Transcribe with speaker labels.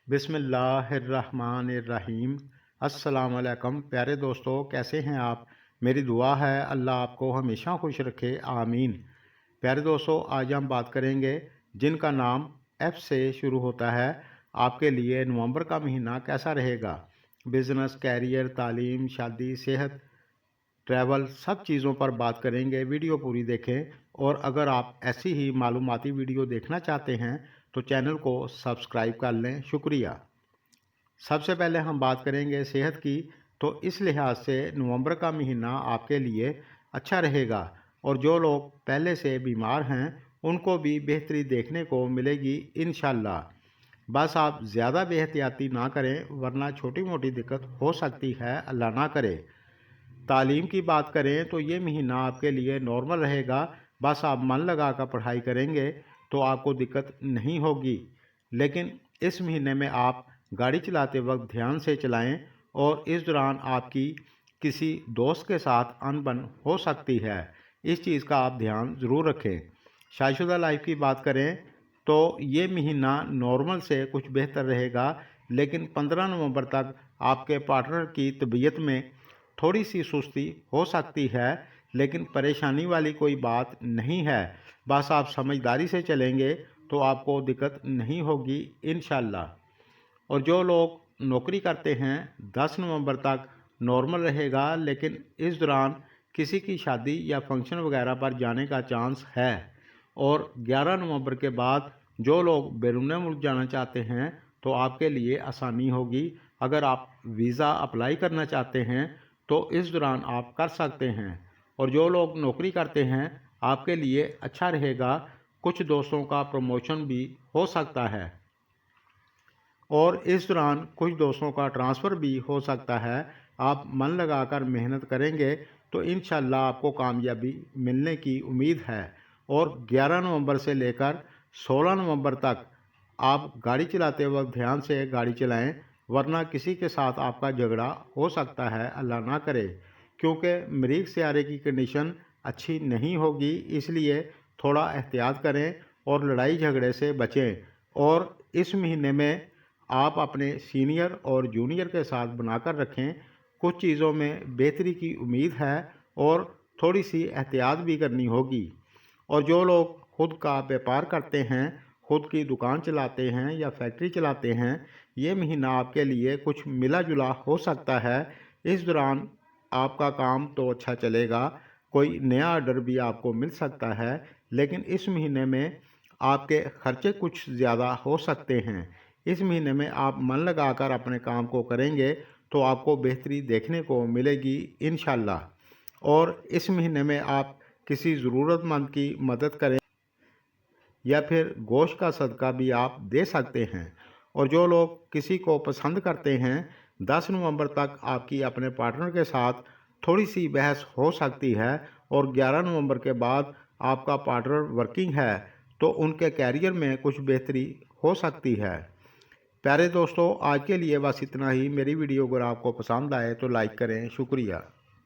Speaker 1: बिस्मिल्लाहिर्रहमानिर्रहीम। अस्सलाम वालेकुम प्यारे दोस्तों, कैसे हैं आप। मेरी दुआ है अल्लाह आपको हमेशा खुश रखे, आमीन। प्यारे दोस्तों, आज हम बात करेंगे जिनका नाम एफ से शुरू होता है, आपके लिए नवंबर का महीना कैसा रहेगा। बिज़नेस, कैरियर, तालीम, शादी, सेहत, ट्रैवल, सब चीज़ों पर बात करेंगे। वीडियो पूरी देखें, और अगर आप ऐसी ही मालूमाती वीडियो देखना चाहते हैं तो चैनल को सब्सक्राइब कर लें, शुक्रिया। सबसे पहले हम बात करेंगे सेहत की। तो इस लिहाज से नवंबर का महीना आपके लिए अच्छा रहेगा, और जो लोग पहले से बीमार हैं उनको भी बेहतरी देखने को मिलेगी इंशाल्लाह। बस आप ज़्यादा बेहतियाती ना करें, वरना छोटी मोटी दिक्कत हो सकती है, अल्लाह ना करे। तालीम की बात करें तो ये महीना आपके लिए नॉर्मल रहेगा। बस आप मन लगा कर पढ़ाई करेंगे तो आपको दिक्कत नहीं होगी। लेकिन इस महीने में आप गाड़ी चलाते वक्त ध्यान से चलाएं, और इस दौरान आपकी किसी दोस्त के साथ अनबन हो सकती है। इस चीज़ का आप ध्यान ज़रूर रखें। शादीशुदा लाइफ की बात करें तो ये महीना नॉर्मल से कुछ बेहतर रहेगा, लेकिन 15 नवंबर तक आपके पार्टनर की तबीयत में थोड़ी सी सुस्ती हो सकती है, लेकिन परेशानी वाली कोई बात नहीं है। बस आप समझदारी से चलेंगे तो आपको दिक्कत नहीं होगी इंशाल्लाह। और जो लोग नौकरी करते हैं, 10 नवंबर तक नॉर्मल रहेगा, लेकिन इस दौरान किसी की शादी या फंक्शन वगैरह पर जाने का चांस है। और 11 नवंबर के बाद जो लोग बैरून मुल्क जाना चाहते हैं तो आपके लिए आसानी होगी। अगर आप वीज़ा अप्लाई करना चाहते हैं तो इस दौरान आप कर सकते हैं। और जो लोग नौकरी करते हैं, आपके लिए अच्छा रहेगा। कुछ दोस्तों का प्रमोशन भी हो सकता है, और इस दौरान कुछ दोस्तों का ट्रांसफ़र भी हो सकता है। आप मन लगाकर मेहनत करेंगे तो इंशाल्लाह आपको कामयाबी मिलने की उम्मीद है। और 11 नवंबर से लेकर 16 नवंबर तक आप गाड़ी चलाते वक्त ध्यान से गाड़ी चलाएं, वरना किसी के साथ आपका झगड़ा हो सकता है, अल्लाह ना करे। क्योंकि मरीख सियारे की कंडीशन अच्छी नहीं होगी, इसलिए थोड़ा एहतियात करें और लड़ाई झगड़े से बचें। और इस महीने में आप अपने सीनियर और जूनियर के साथ बनाकर रखें। कुछ चीज़ों में बेहतरी की उम्मीद है, और थोड़ी सी एहतियात भी करनी होगी। और जो लोग खुद का व्यापार करते हैं, खुद की दुकान चलाते हैं या फैक्ट्री चलाते हैं, ये महीना आपके लिए कुछ मिला जुला हो सकता है। इस दौरान आपका काम तो अच्छा चलेगा, कोई नया ऑर्डर भी आपको मिल सकता है, लेकिन इस महीने में आपके खर्चे कुछ ज़्यादा हो सकते हैं। इस महीने में आप मन लगाकर अपने काम को करेंगे तो आपको बेहतरी देखने को मिलेगी इंशाल्लाह। और इस महीने में आप किसी ज़रूरतमंद की मदद करें, या फिर गोश्त का सदका भी आप दे सकते हैं। और जो लोग किसी को पसंद करते हैं, 10 नवंबर तक आपकी अपने पार्टनर के साथ थोड़ी सी बहस हो सकती है। और 11 नवंबर के बाद आपका पार्टनर वर्किंग है तो उनके कैरियर में कुछ बेहतरी हो सकती है। प्यारे दोस्तों, आज के लिए बस इतना ही। मेरी वीडियो अगर आपको पसंद आए तो लाइक करें, शुक्रिया।